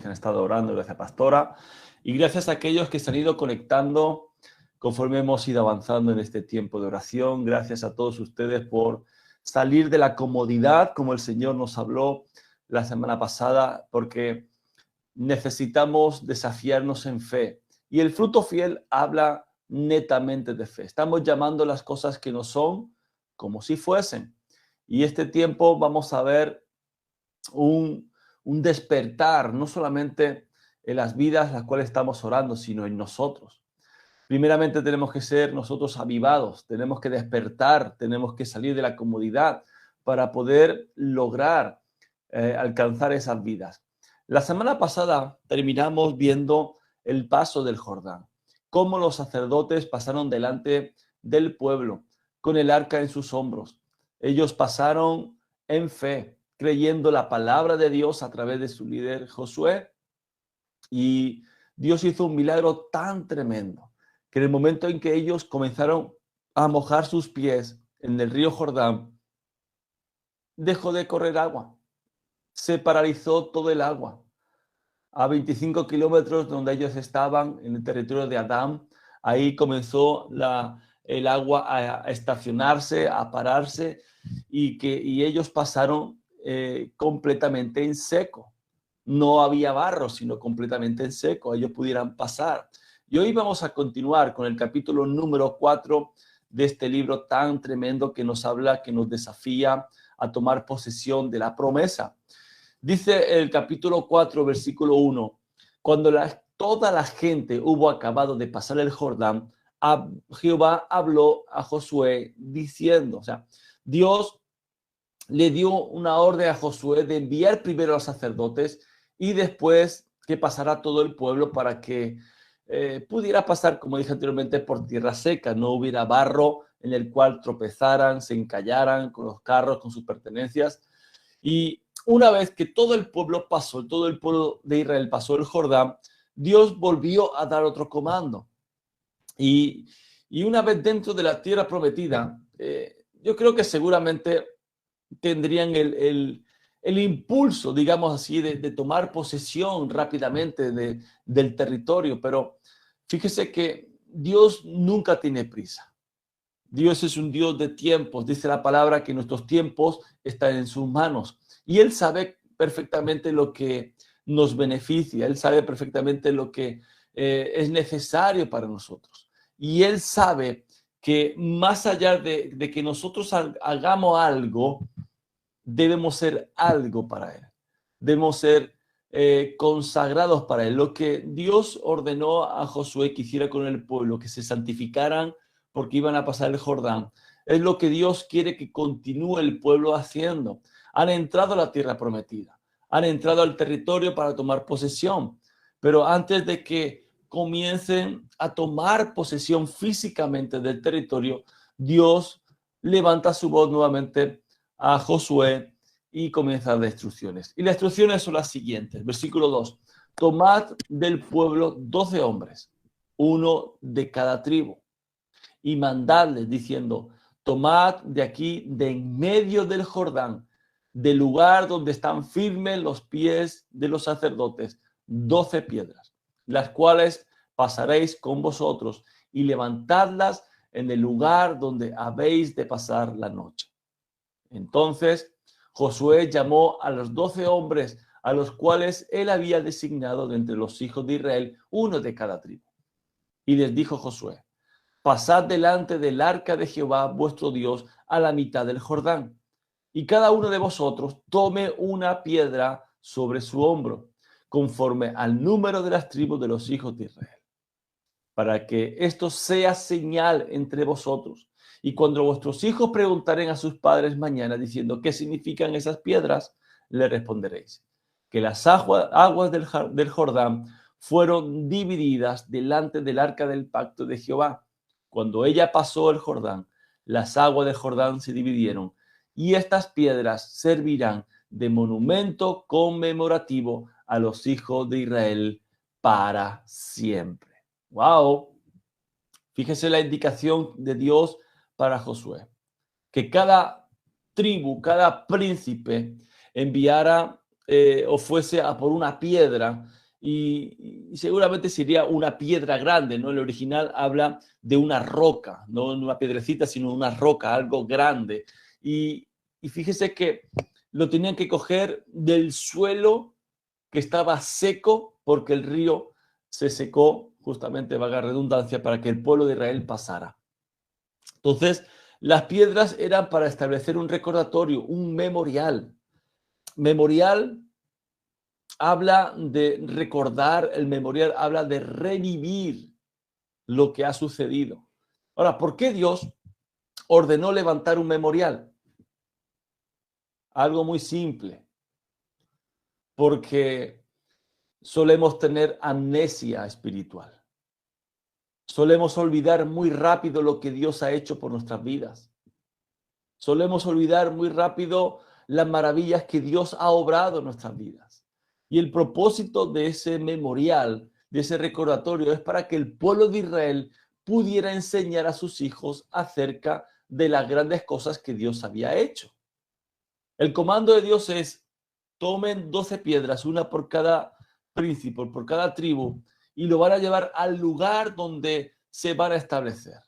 que han estado orando, gracias pastora, y gracias a aquellos que se han ido conectando conforme hemos ido avanzando en este tiempo de oración. Gracias a todos ustedes por salir de la comodidad, como el Señor nos habló la semana pasada, porque necesitamos desafiarnos en fe. Y el fruto fiel habla netamente de fe. Estamos llamando las cosas que no son como si fuesen. Y este tiempo vamos a ver un despertar, no solamente en las vidas las cuales estamos orando, sino en nosotros. Primeramente tenemos que ser nosotros avivados, tenemos que despertar, tenemos que salir de la comodidad para poder lograr alcanzar esas vidas. La semana pasada terminamos viendo el paso del Jordán, cómo los sacerdotes pasaron delante del pueblo con el arca en sus hombros. Ellos pasaron en fe, creyendo la palabra de Dios a través de su líder Josué, y Dios hizo un milagro tan tremendo que en el momento en que ellos comenzaron a mojar sus pies en el río Jordán, dejó de correr agua, se paralizó todo el agua. A 25 kilómetros donde ellos estaban, en el territorio de Adán, ahí comenzó el agua a estacionarse, a pararse, y ellos pasaron completamente en seco. No había barro, sino completamente en seco. Ellos pudieran pasar. Y hoy vamos a continuar con el capítulo número 4 de este libro tan tremendo que nos habla, que nos desafía a tomar posesión de la promesa. Dice el capítulo 4, versículo 1, cuando toda la gente hubo acabado de pasar el Jordán, Jehová habló a Josué diciendo, o sea, Dios le dio una orden a Josué de enviar primero a los sacerdotes y después que pasara todo el pueblo para que pudiera pasar, como dije anteriormente, por tierra seca, no hubiera barro en el cual tropezaran, se encallaran con los carros, con sus pertenencias. Y una vez que todo el pueblo pasó, todo el pueblo de Israel pasó el Jordán, Dios volvió a dar otro comando. Y una vez dentro de la tierra prometida, yo creo que seguramente tendrían el impulso, digamos así, de tomar posesión rápidamente del territorio. Pero fíjese que Dios nunca tiene prisa. Dios es un Dios de tiempos. Dice la palabra que nuestros tiempos están en sus manos. Y Él sabe perfectamente lo que nos beneficia. Él sabe perfectamente lo que es necesario para nosotros. Y Él sabe que más allá de que nosotros hagamos algo, debemos ser algo para Él. Debemos ser consagrados para Él. Lo que Dios ordenó a Josué que hiciera con el pueblo, que se santificaran porque iban a pasar el Jordán, es lo que Dios quiere que continúe el pueblo haciendo. Han entrado a la tierra prometida, han entrado al territorio para tomar posesión, pero antes de que comiencen a tomar posesión físicamente del territorio, Dios levanta su voz nuevamente a Josué y comienza las instrucciones. Y las instrucciones son las siguientes. Versículo 2. Tomad del pueblo 12 hombres, uno de cada tribu, y mandadles diciendo, tomad de aquí, de en medio del Jordán, del lugar donde están firmes los pies de los sacerdotes, 12 piedras, las cuales pasaréis con vosotros, y levantadlas en el lugar donde habéis de pasar la noche. Entonces Josué llamó a los 12 hombres a los cuales él había designado de entre los hijos de Israel, uno de cada tribu. Y les dijo Josué, pasad delante del arca de Jehová vuestro Dios a la mitad del Jordán, y cada uno de vosotros tome una piedra sobre su hombro, conforme al número de las tribus de los hijos de Israel, para que esto sea señal entre vosotros. Y cuando vuestros hijos preguntaren a sus padres mañana diciendo qué significan esas piedras, le responderéis que las aguas del Jordán fueron divididas delante del arca del pacto de Jehová. Cuando ella pasó el Jordán, las aguas del Jordán se dividieron, y estas piedras servirán de monumento conmemorativo a los hijos de Israel para siempre. ¡Wow! Fíjese la indicación de Dios para Josué, que cada tribu, cada príncipe enviara o fuese a por una piedra, y seguramente sería una piedra grande, ¿no? El original habla de una roca, no una piedrecita, sino una roca, algo grande. Y fíjese que lo tenían que coger del suelo que estaba seco, porque el río se secó, justamente, valga la redundancia, para que el pueblo de Israel pasara. Entonces, las piedras eran para establecer un recordatorio, un memorial. Memorial habla de recordar, el memorial habla de revivir lo que ha sucedido. Ahora, ¿por qué Dios ordenó levantar un memorial? Algo muy simple, porque solemos tener amnesia espiritual. Solemos olvidar muy rápido lo que Dios ha hecho por nuestras vidas. Solemos olvidar muy rápido las maravillas que Dios ha obrado en nuestras vidas. Y el propósito de ese memorial, de ese recordatorio, es para que el pueblo de Israel pudiera enseñar a sus hijos acerca de las grandes cosas que Dios había hecho. El comando de Dios es: tomen 12 piedras, una por cada príncipe, por cada tribu, y lo van a llevar al lugar donde se van a establecer.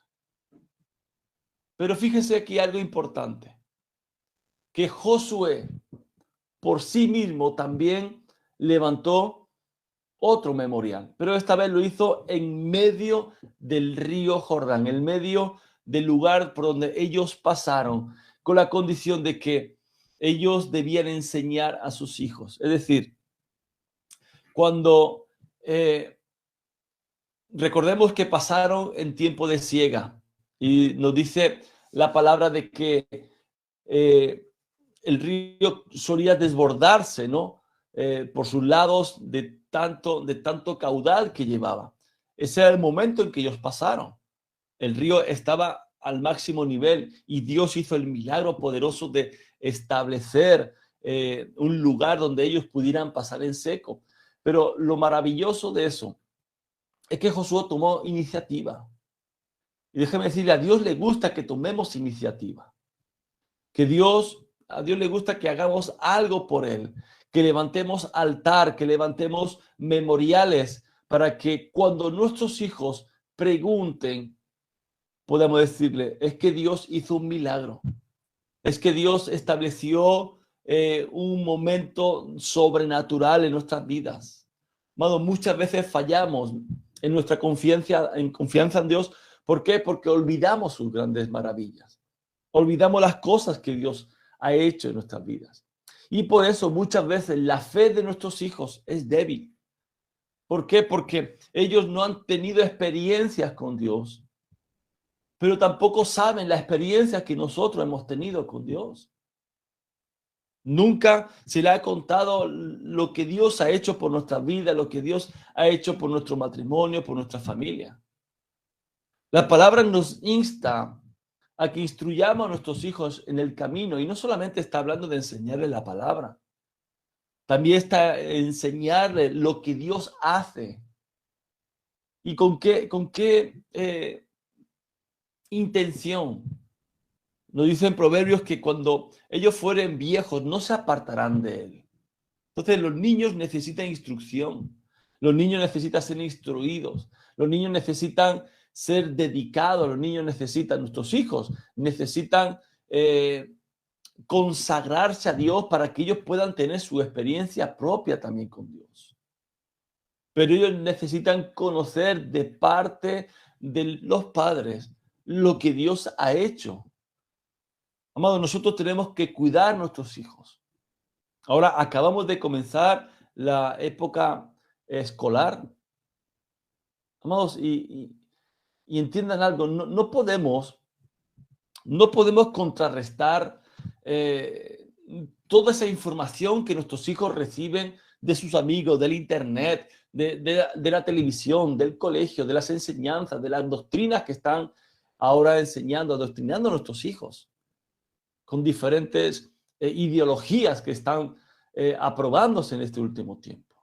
Pero fíjese aquí algo importante, que Josué por sí mismo también levantó otro memorial, pero esta vez lo hizo en medio del río Jordán, en medio del lugar por donde ellos pasaron, con la condición de que ellos debían enseñar a sus hijos. Es decir, cuando recordemos que pasaron en tiempo de siega, y nos dice la palabra de que el río solía desbordarse, ¿no? Por sus lados de tanto caudal que llevaba. Ese era el momento en que ellos pasaron. El río estaba al máximo nivel y Dios hizo el milagro poderoso de establecer un lugar donde ellos pudieran pasar en seco. Pero lo maravilloso de eso es que Josué tomó iniciativa. Y déjeme decirle, a Dios le gusta que tomemos iniciativa. Que a Dios le gusta que hagamos algo por Él. Que levantemos altar, que levantemos memoriales para que cuando nuestros hijos pregunten, podamos decirle, es que Dios hizo un milagro. Es que Dios estableció un momento sobrenatural en nuestras vidas. Amado, muchas veces fallamos en nuestra confianza en Dios. ¿Por qué? Porque olvidamos sus grandes maravillas. Olvidamos las cosas que Dios ha hecho en nuestras vidas. Y por eso muchas veces la fe de nuestros hijos es débil. ¿Por qué? Porque ellos no han tenido experiencias con Dios, pero tampoco saben la experiencia que nosotros hemos tenido con Dios. Nunca se le ha contado lo que Dios ha hecho por nuestra vida, lo que Dios ha hecho por nuestro matrimonio, por nuestra familia. La palabra nos insta a que instruyamos a nuestros hijos en el camino, y no solamente está hablando de enseñarles la palabra, también está enseñarles lo que Dios hace y con qué intención. Nos dicen Proverbios que cuando ellos fueren viejos no se apartarán de él. Entonces los niños necesitan instrucción, los niños necesitan ser instruidos, los niños necesitan ser dedicados, los niños necesitan, nuestros hijos necesitan consagrarse a Dios para que ellos puedan tener su experiencia propia también con Dios. Pero ellos necesitan conocer de parte de los padres lo que Dios ha hecho. Amados, nosotros tenemos que cuidar a nuestros hijos. Ahora acabamos de comenzar la época escolar. Amados, y entiendan algo, no podemos contrarrestar toda esa información que nuestros hijos reciben de sus amigos, del internet, de la televisión, del colegio, de las enseñanzas, de las doctrinas que están ahora adoctrinando a nuestros hijos, con diferentes ideologías que están aprobándose en este último tiempo.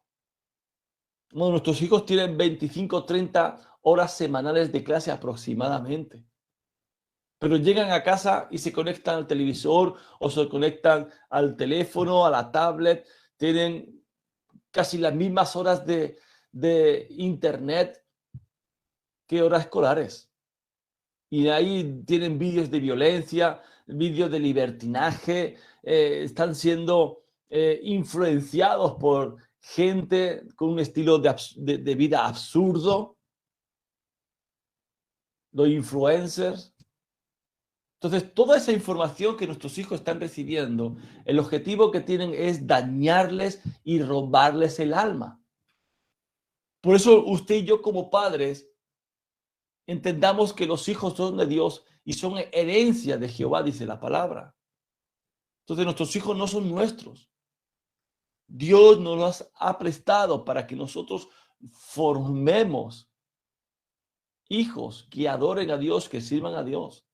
Bueno, nuestros hijos tienen 25, 30 horas semanales de clase aproximadamente. Pero llegan a casa y se conectan al televisor o se conectan al teléfono, a la tablet. tienen casi las mismas horas de internet que horas escolares. Y ahí tienen vídeos de violencia, vídeos de libertinaje, están siendo influenciados por gente con un estilo de vida absurdo, los influencers. Entonces, toda esa información que nuestros hijos están recibiendo, el objetivo que tienen es dañarles y robarles el alma. Por eso usted y yo como padres entendamos que los hijos son de Dios y son herencia de Jehová, dice la palabra. Entonces nuestros hijos no son nuestros. Dios nos los ha prestado para que nosotros formemos hijos que adoren a Dios, que sirvan a Dios.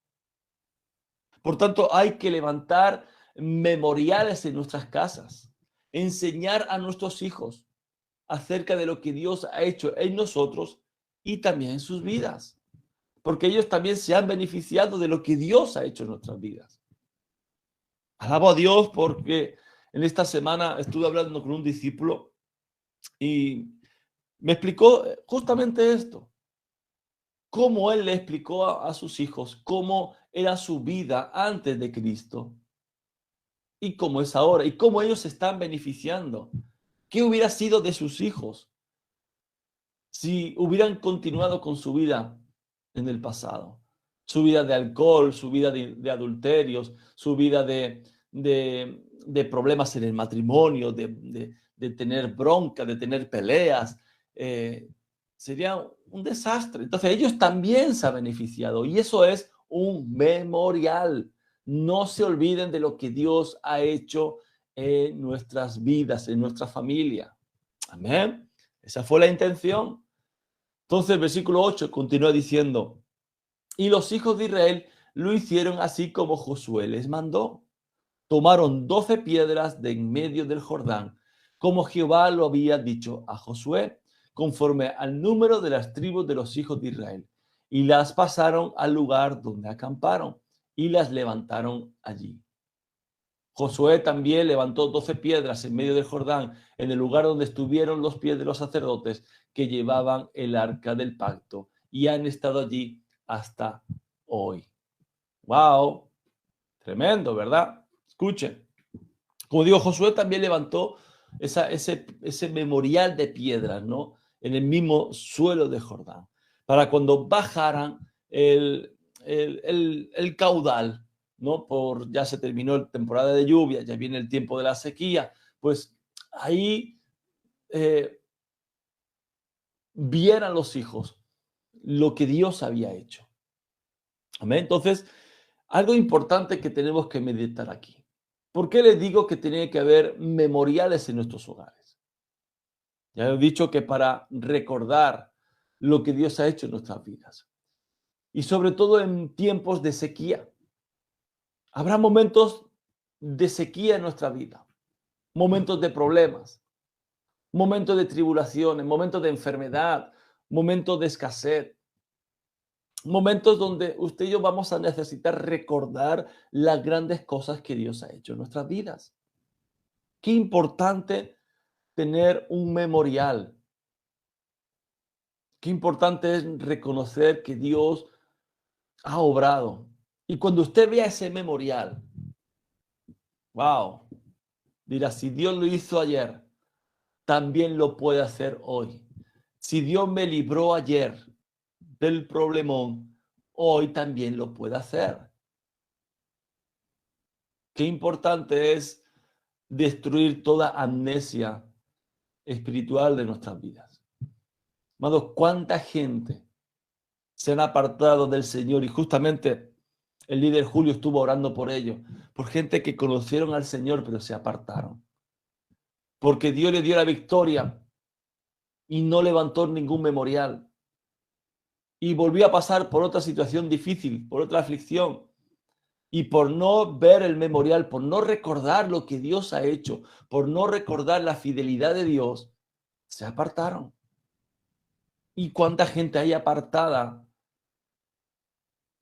Por tanto, hay que levantar memoriales en nuestras casas, enseñar a nuestros hijos acerca de lo que Dios ha hecho en nosotros y también en sus vidas, porque ellos también se han beneficiado de lo que Dios ha hecho en nuestras vidas. Alabo a Dios porque en esta semana estuve hablando con un discípulo y me explicó justamente esto, cómo él le explicó a sus hijos cómo era su vida antes de Cristo y cómo es ahora y cómo ellos se están beneficiando. ¿Qué hubiera sido de sus hijos si hubieran continuado con su vida en el pasado? Su vida de alcohol, su vida de adulterios, su vida de problemas en el matrimonio, de tener bronca, de tener peleas. Sería un desastre. Entonces ellos también se han beneficiado y eso es un memorial. No se olviden de lo que Dios ha hecho en nuestras vidas, en nuestra familia. Amén. Esa fue la intención. Entonces el versículo 8 continúa diciendo, y los hijos de Israel lo hicieron así como Josué les mandó. Tomaron 12 piedras de en medio del Jordán, como Jehová lo había dicho a Josué, conforme al número de las tribus de los hijos de Israel, y las pasaron al lugar donde acamparon, y las levantaron allí. Josué también levantó 12 piedras en medio del Jordán, en el lugar donde estuvieron los pies de los sacerdotes que llevaban el arca del pacto, y han estado allí hasta hoy. ¡Wow! Tremendo, ¿verdad? Escuchen. Como digo, Josué también levantó ese memorial de piedras, ¿no? En el mismo suelo de Jordán, para cuando bajaran el caudal, ¿no? Ya se terminó la temporada de lluvia, ya viene el tiempo de la sequía, pues ahí vieran los hijos lo que Dios había hecho. Amén. Entonces, algo importante que tenemos que meditar aquí. ¿Por qué les digo que tiene que haber memoriales en nuestros hogares? Ya he dicho que para recordar lo que Dios ha hecho en nuestras vidas. Y sobre todo en tiempos de sequía. Habrá momentos de sequía en nuestra vida. Momentos de problemas. Momentos de tribulaciones. Momentos de enfermedad. Momentos de escasez. Momentos donde usted y yo vamos a necesitar recordar las grandes cosas que Dios ha hecho en nuestras vidas. Qué importante tener un memorial. Qué importante es reconocer que Dios ha obrado. Y cuando usted vea ese memorial, wow, dirá, si Dios lo hizo ayer, también lo puede hacer hoy. Si Dios me libró ayer del problemón, hoy también lo puede hacer. Qué importante es destruir toda amnesia espiritual de nuestras vidas. Amados, ¿cuánta gente se han apartado del Señor? Y justamente el líder Julio estuvo orando por ello, por gente que conocieron al Señor, pero se apartaron. Porque Dios le dio la victoria y no levantó ningún memorial. Y volvió a pasar por otra situación difícil, por otra aflicción. Y por no ver el memorial, por no recordar lo que Dios ha hecho, por no recordar la fidelidad de Dios, se apartaron. ¿Y cuánta gente hay apartada,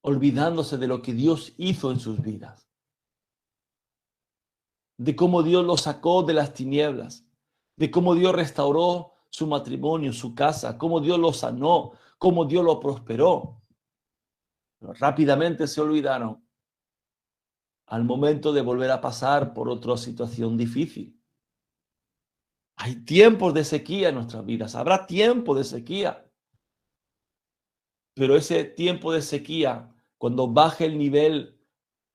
olvidándose de lo que Dios hizo en sus vidas? de cómo Dios lo sacó de las tinieblas, de cómo Dios restauró su matrimonio, su casa, cómo Dios lo sanó, cómo Dios lo prosperó. Pero rápidamente se olvidaron al momento de volver a pasar por otra situación difícil. Hay tiempos de sequía en nuestras vidas, habrá tiempo de sequía, pero ese tiempo de sequía, cuando baje el nivel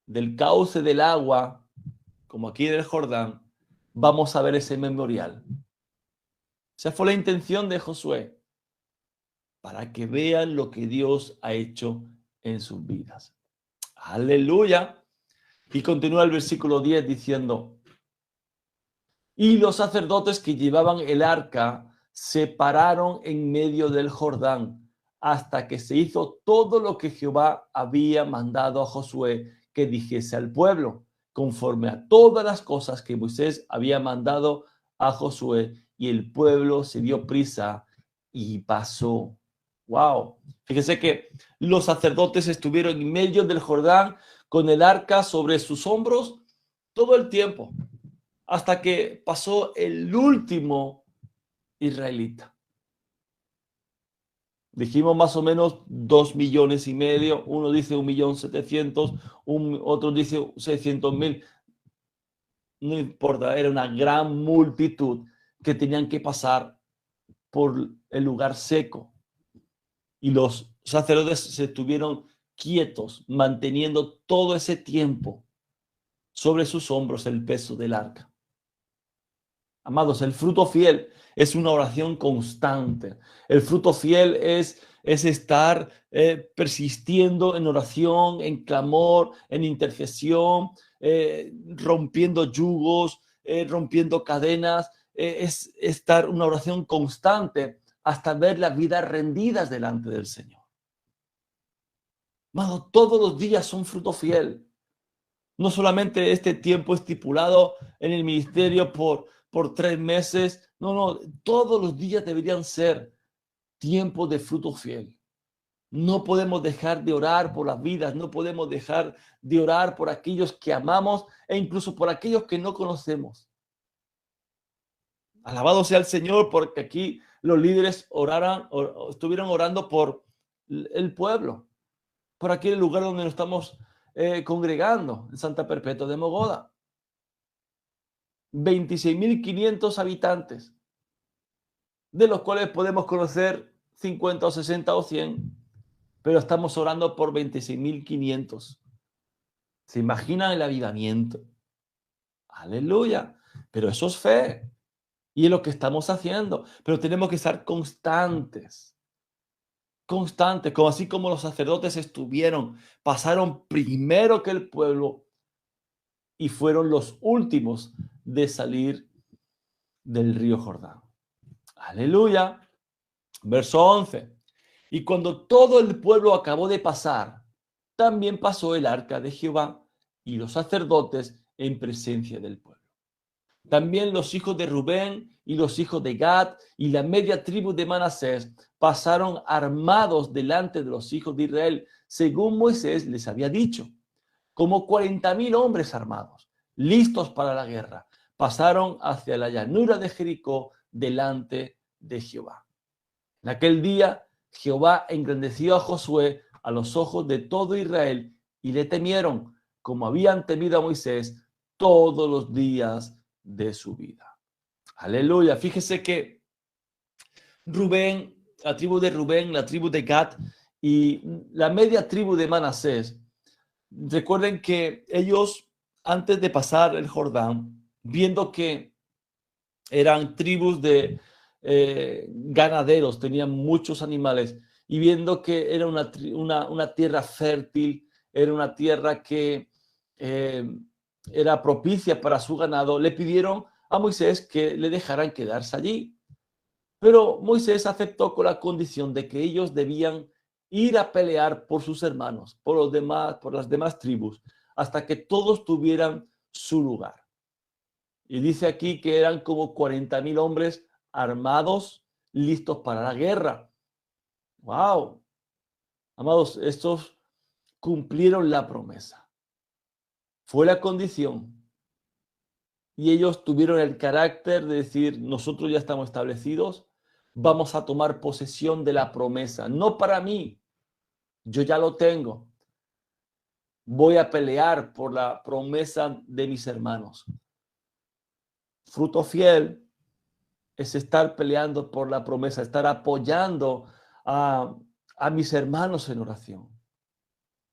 del cauce del agua, como aquí en el Jordán, vamos a ver ese memorial. Esa fue la intención de Josué, para que vean lo que Dios ha hecho en sus vidas. Aleluya. Y continúa el versículo 10 diciendo, y los sacerdotes que llevaban el arca se pararon en medio del Jordán hasta que se hizo todo lo que Jehová había mandado a Josué que dijese al pueblo, conforme a todas las cosas que Moisés había mandado a Josué, y el pueblo se dio prisa y pasó. Wow. Fíjese que los sacerdotes estuvieron en medio del Jordán con el arca sobre sus hombros todo el tiempo, hasta que pasó el último israelita. Dijimos más o menos 2,5 millones, uno dice 1.700.000, otro dice 600.000, no importa, era una gran multitud que tenían que pasar por el lugar seco. Y los sacerdotes se estuvieron quietos, manteniendo todo ese tiempo sobre sus hombros el peso del arca. Amados, el fruto fiel es una oración constante. El fruto fiel es estar persistiendo en oración, en clamor, en intercesión, rompiendo yugos, rompiendo cadenas. Es estar una oración constante hasta ver las vidas rendidas delante del Señor. Amado, todos los días son fruto fiel. No solamente este tiempo estipulado en el ministerio por 3 meses. No, todos los días deberían ser tiempos de fruto fiel. No podemos dejar de orar por las vidas, no podemos dejar de orar por aquellos que amamos e incluso por aquellos que no conocemos. Alabado sea el Señor, porque aquí los líderes estuvieron orando por el pueblo, por aquel lugar donde nos estamos congregando, en Santa Perpetua de Mogoda. 26.500 habitantes, de los cuales podemos conocer 50 o 60 o 100, pero estamos orando por 26.500. ¿Se imaginan el avivamiento? Aleluya. Pero eso es fe. Y es lo que estamos haciendo. Pero tenemos que estar constantes. Constantes. Como así como los sacerdotes estuvieron. Pasaron primero que el pueblo. Y fueron los últimos de salir del río Jordán. Aleluya. Verso 11. Y cuando todo el pueblo acabó de pasar, también pasó el arca de Jehová y los sacerdotes en presencia del pueblo. También los hijos de Rubén y los hijos de Gad y la media tribu de Manasés pasaron armados delante de los hijos de Israel, según Moisés les había dicho, como 40.000 hombres armados, listos para la guerra. Pasaron hacia la llanura de Jericó delante de Jehová. En aquel día Jehová engrandeció a Josué a los ojos de todo Israel y le temieron, como habían temido a Moisés todos los días de su vida. Aleluya. Fíjese que Rubén, la tribu de Rubén, la tribu de Gad y la media tribu de Manasés, recuerden que ellos, antes de pasar el Jordán, viendo que eran tribus de ganaderos, tenían muchos animales, y viendo que era una tierra fértil, era una tierra que era propicia para su ganado, le pidieron a Moisés que le dejaran quedarse allí. Pero Moisés aceptó con la condición de que ellos debían ir a pelear por sus hermanos, por las demás tribus, hasta que todos tuvieran su lugar. Y dice aquí que eran como 40.000 hombres armados, listos para la guerra. ¡Wow! Amados, estos cumplieron la promesa. Fue la condición. y ellos tuvieron el carácter de decir, nosotros ya estamos establecidos, vamos a tomar posesión de la promesa, no para mí, yo ya lo tengo, voy a pelear por la promesa de mis hermanos. Fruto fiel es estar peleando por la promesa, estar apoyando a mis hermanos en oración.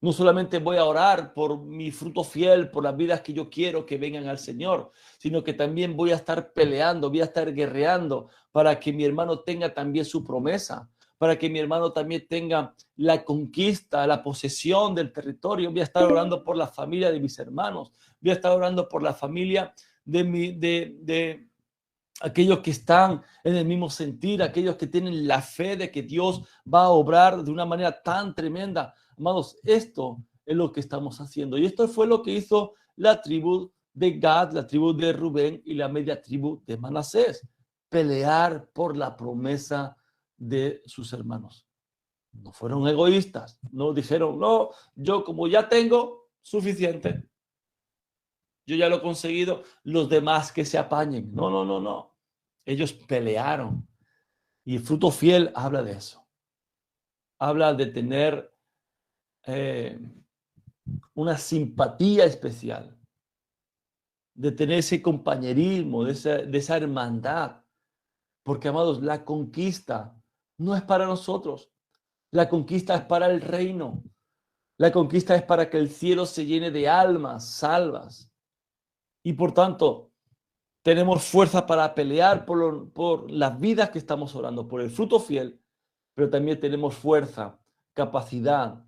No solamente voy a orar por mi fruto fiel, por las vidas que yo quiero que vengan al Señor, sino que también voy a estar peleando, voy a estar guerreando para que mi hermano tenga también su promesa, para que mi hermano también tenga la conquista, la posesión del territorio. Voy a estar orando por la familia de mis hermanos, voy a estar orando por la familia de aquellos que están en el mismo sentir, aquellos que tienen la fe de que Dios va a obrar de una manera tan tremenda. Amados, esto es lo que estamos haciendo. Y esto fue lo que hizo la tribu de Gad, la tribu de Rubén y la media tribu de Manasés. Pelear por la promesa de sus hermanos. No fueron egoístas. No dijeron, no, yo como ya tengo suficiente, yo ya lo he conseguido, los demás que se apañen. No, no, no, no. Ellos pelearon. Y el fruto fiel habla de eso. Habla de tener una simpatía especial, de tener ese compañerismo, de esa hermandad. Porque, amados, la conquista no es para nosotros. La conquista es para el reino. La conquista es para que el cielo se llene de almas salvas. Y por tanto, tenemos fuerza para pelear por las vidas que estamos orando, por el fruto fiel, pero también tenemos fuerza, capacidad,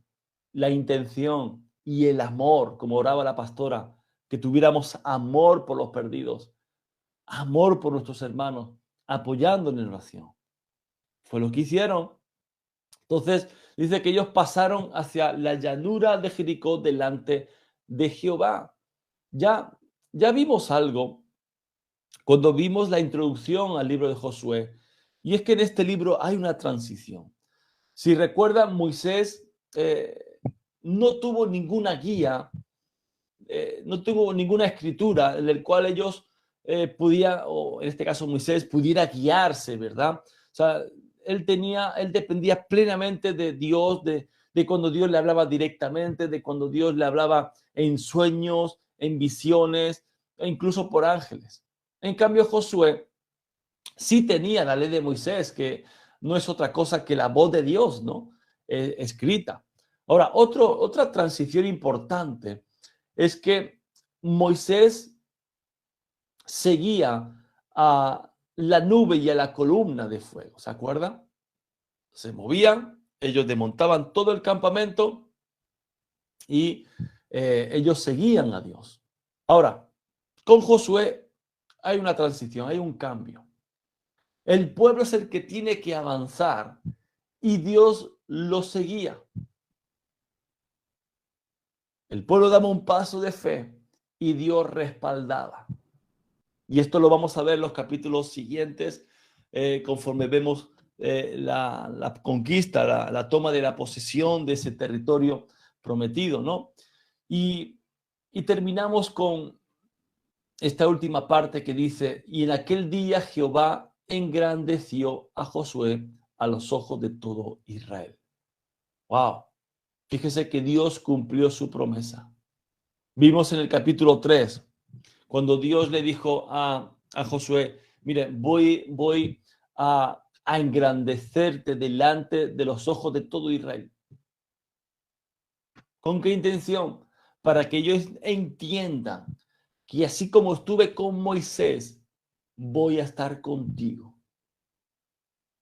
la intención y el amor, como oraba la pastora, que tuviéramos amor por los perdidos, amor por nuestros hermanos, apoyando en oración. Fue lo que hicieron. Entonces, dice que ellos pasaron hacia la llanura de Jericó delante de Jehová. Ya vimos algo cuando vimos la introducción al libro de Josué, y es que en este libro hay una transición. Si recuerdan, Moisés no tuvo ninguna guía, no tuvo ninguna escritura en la cual ellos podían, o en este caso Moisés, pudiera guiarse, ¿verdad? O sea, él dependía plenamente de Dios, de cuando Dios le hablaba directamente, de cuando Dios le hablaba en sueños, en visiones, e incluso por ángeles. En cambio, Josué sí tenía la ley de Moisés, que no es otra cosa que la voz de Dios, ¿no? Escrita. Ahora, otra transición importante es que Moisés seguía a la nube y a la columna de fuego, ¿se acuerdan? Se movían, ellos desmontaban todo el campamento y ellos seguían a Dios. Ahora, con Josué hay una transición, hay un cambio. El pueblo es el que tiene que avanzar y Dios lo seguía. El pueblo daba un paso de fe y Dios respaldaba. Y esto lo vamos a ver en los capítulos siguientes, conforme vemos la conquista, la toma de la posesión de ese territorio prometido, ¿no? Y terminamos con esta última parte que dice, y en aquel día Jehová engrandeció a Josué a los ojos de todo Israel. ¡Wow! Fíjese que Dios cumplió su promesa. Vimos en el capítulo 3, cuando Dios le dijo a Josué, mire, voy a engrandecerte delante de los ojos de todo Israel. ¿Con qué intención? Para que ellos entiendan que así como estuve con Moisés, voy a estar contigo.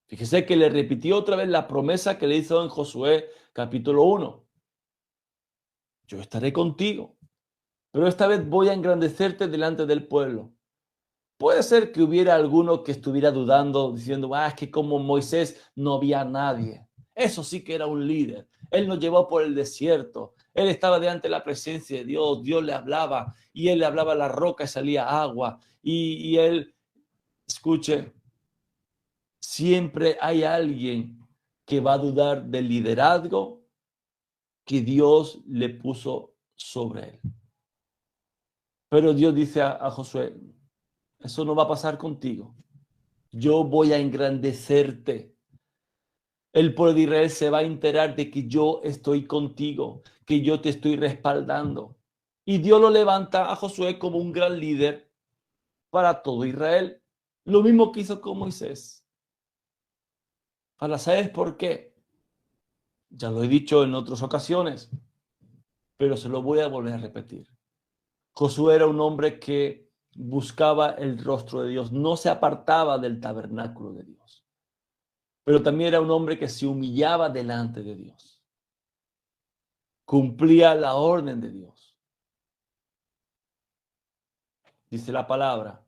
Fíjese que le repitió otra vez la promesa que le hizo en Josué capítulo 1. Yo estaré contigo, pero esta vez voy a engrandecerte delante del pueblo. Puede ser que hubiera alguno que estuviera dudando, diciendo, es que como Moisés no había nadie. Eso sí que era un líder. Él nos llevó por el desierto. Él estaba delante de la presencia de Dios. Dios le hablaba y él le hablaba a la roca y salía agua. Y él, escuche, siempre hay alguien que va a dudar del liderazgo que Dios le puso sobre él. Pero Dios dice a Josué, Eso no va a pasar contigo. Yo voy a engrandecerte. El pueblo de Israel se va a enterar de que yo estoy contigo, que yo te estoy respaldando. Y Dios lo levanta a Josué como un gran líder para todo Israel. Lo mismo que hizo con Moisés. Ahora, ¿sabes por qué? Ya lo he dicho en otras ocasiones, pero se lo voy a volver a repetir. Josué era un hombre que buscaba el rostro de Dios, no se apartaba del tabernáculo de Dios, pero también era un hombre que se humillaba delante de Dios, cumplía la orden de Dios. Dice la palabra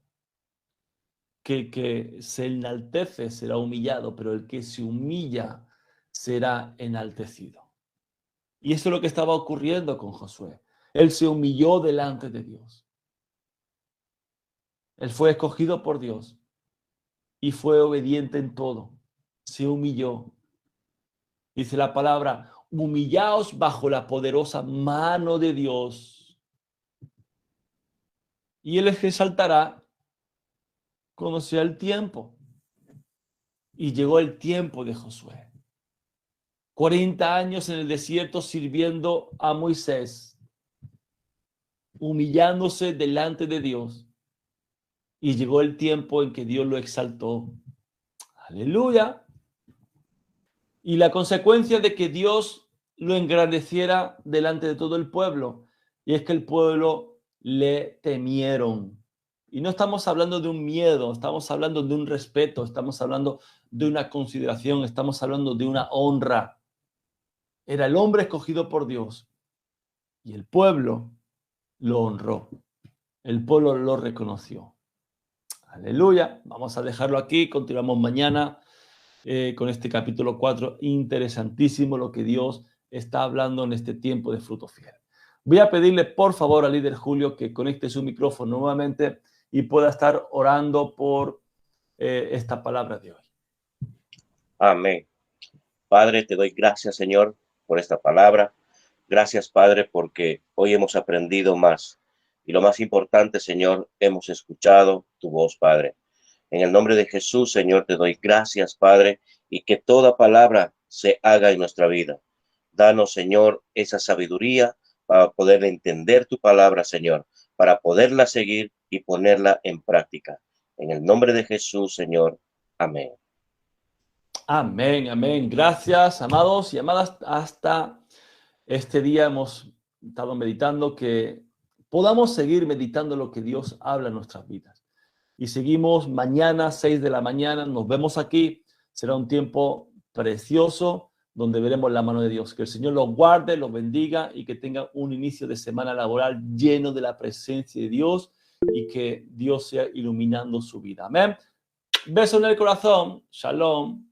que el que se enaltece será humillado, pero el que se humilla será enaltecido. Y eso es lo que estaba ocurriendo con Josué. Él se humilló delante de Dios. Él fue escogido por Dios y fue obediente en todo. Se humilló. Dice la palabra, humillaos bajo la poderosa mano de Dios. Y Él les exaltará cuando sea el tiempo. Y llegó el tiempo de Josué. 40 años en el desierto sirviendo a Moisés, humillándose delante de Dios. Y llegó el tiempo en que Dios lo exaltó. Aleluya. Y la consecuencia de que Dios lo engrandeciera delante de todo el pueblo, y es que el pueblo le temieron. Y no estamos hablando de un miedo, estamos hablando de un respeto, estamos hablando de una consideración, estamos hablando de una honra. Era el hombre escogido por Dios y el pueblo lo honró. El pueblo lo reconoció. Aleluya. Vamos a dejarlo aquí, continuamos mañana. Con este capítulo 4, interesantísimo lo que Dios está hablando en este tiempo de fruto fiel. Voy a pedirle por favor al líder Julio que conecte su micrófono nuevamente y pueda estar orando por esta palabra de hoy. Amén. Padre, te doy gracias, Señor, por esta palabra. Gracias, Padre, porque hoy hemos aprendido más. Y lo más importante, Señor, hemos escuchado tu voz, Padre. En el nombre de Jesús, Señor, te doy gracias, Padre, y que toda palabra se haga en nuestra vida. Danos, Señor, esa sabiduría para poder entender tu palabra, Señor, para poderla seguir y ponerla en práctica. En el nombre de Jesús, Señor. Amén. Amén, amén. Gracias, amados y amadas. Hasta este día hemos estado meditando, que podamos seguir meditando lo que Dios habla en nuestras vidas. Y seguimos mañana, 6 de la mañana. Nos vemos aquí. Será un tiempo precioso donde veremos la mano de Dios. Que el Señor los guarde, los bendiga y que tengan un inicio de semana laboral lleno de la presencia de Dios y que Dios sea iluminando su vida. Amén. Beso en el corazón. Shalom.